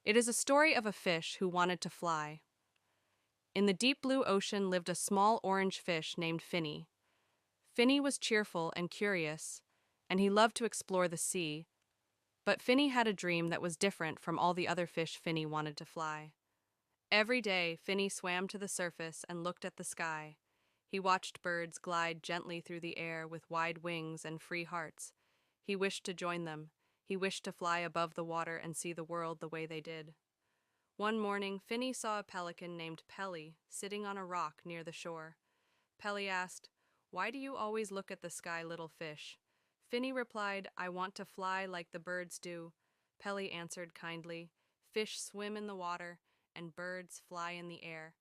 It is a story of a fish who wanted to fly. In the deep blue ocean lived a small orange fish named Finny. Finny was cheerful and curious, and he loved to explore the sea. But Finny had a dream that was different from all the other fish Finny wanted to fly. Every day, Finny swam to the surface and looked at the sky. He watched birds glide gently through the air with wide wings and free hearts. He wished to join them. He wished to fly above the water and see the world the way they did. One morning, Finny saw a pelican named Pelly sitting on a rock near the shore. Pelly asked, "Why do you always look at the sky, little fish?" Finny replied, "I want to fly like the birds do." Pelly answered kindly, "Fish swim in the water, and birds fly in the air.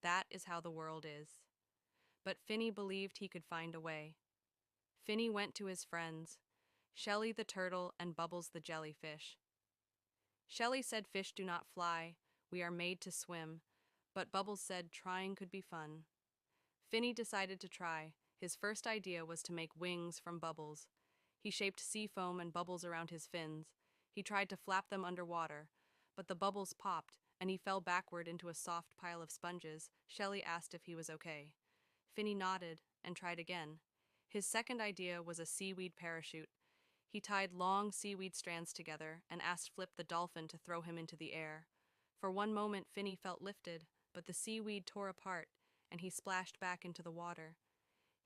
That is how the world is." But Finny believed he could find a way. Finny went to his friends, Shelley the turtle and Bubbles the jellyfish. Shelley said fish do not fly, we are made to swim, but Bubbles said trying could be fun. Finny decided to try. His first idea was to make wings from bubbles. He shaped sea foam and bubbles around his fins. He tried to flap them underwater, but the bubbles popped and he fell backward into a soft pile of sponges. Shelley asked if he was okay. Finny nodded and tried again. His second idea was a seaweed parachute. He tied long seaweed strands together and asked Flip the dolphin to throw him into the air. For one moment, Finny felt lifted, but the seaweed tore apart and he splashed back into the water.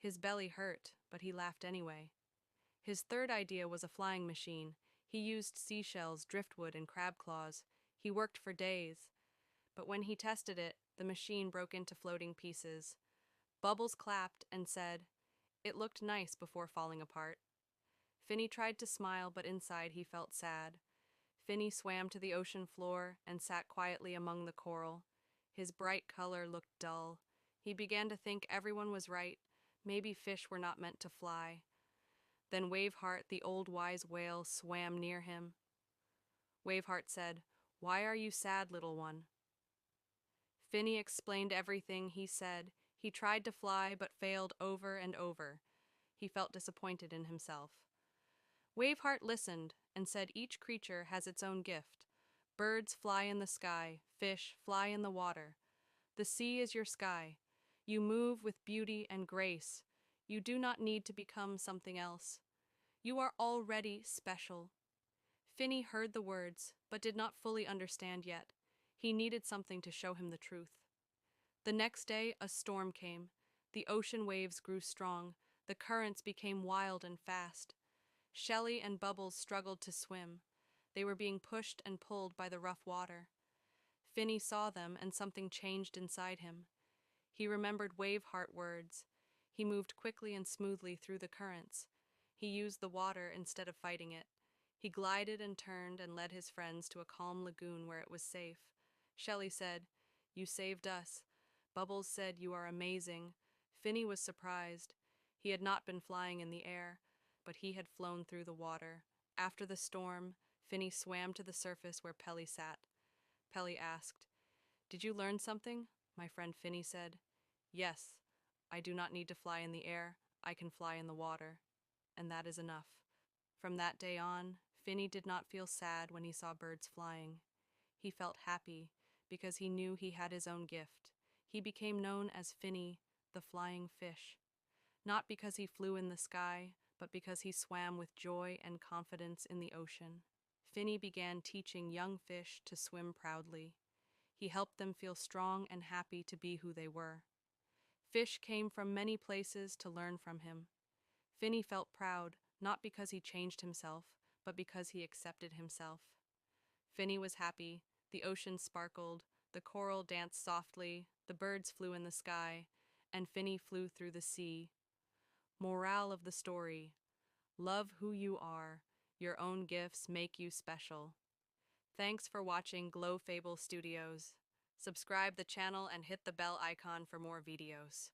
His belly hurt, but he laughed anyway. His third idea was a flying machine. He used seashells, driftwood, and crab claws. He worked for days, but when he tested it, the machine broke into floating pieces. Bubbles clapped and said, "It looked nice before falling apart." Finny tried to smile, but inside he felt sad. Finny swam to the ocean floor and sat quietly among the coral. His bright color looked dull. He began to think everyone was right. Maybe fish were not meant to fly. Then Waveheart, the old wise whale, swam near him. Waveheart said, "Why are you sad, little one?" Finny explained everything he said. He tried to fly, but failed over and over. He felt disappointed in himself. Waveheart listened and said each creature has its own gift. Birds fly in the sky, fish fly in the water. The sea is your sky. You move with beauty and grace. You do not need to become something else. You are already special. Finny heard the words, but did not fully understand yet. He needed something to show him the truth. The next day, a storm came. The ocean waves grew strong. The currents became wild and fast. Shelley and Bubbles struggled to swim. They were being pushed and pulled by the rough water. Finny saw them, and something changed inside him. He remembered Waveheart words. He moved quickly and smoothly through the currents. He used the water instead of fighting it. He glided and turned and led his friends to a calm lagoon where it was safe. Shelley said, "You saved us." Bubbles said, "You are amazing." Finny was surprised. He had not been flying in the air, but he had flown through the water. After the storm, Finny swam to the surface where Pelly sat. Pelly asked, "Did you learn something?" My friend Finny said, "Yes, I do not need to fly in the air. I can fly in the water. And that is enough." From that day on, Finny did not feel sad when he saw birds flying. He felt happy because he knew he had his own gift. He became known as Finny, the flying fish. Not because he flew in the sky, but because he swam with joy and confidence in the ocean. Finny began teaching young fish to swim proudly. He helped them feel strong and happy to be who they were. Fish came from many places to learn from him. Finny felt proud, not because he changed himself, but because he accepted himself. Finny was happy. The ocean sparkled, the coral danced softly, the birds flew in the sky, and Finny flew through the sea. Morale of the story: love who you are. Your own gifts make you special. Thanks for watching Glow Fable Studios. Subscribe the channel and hit the bell icon for more videos.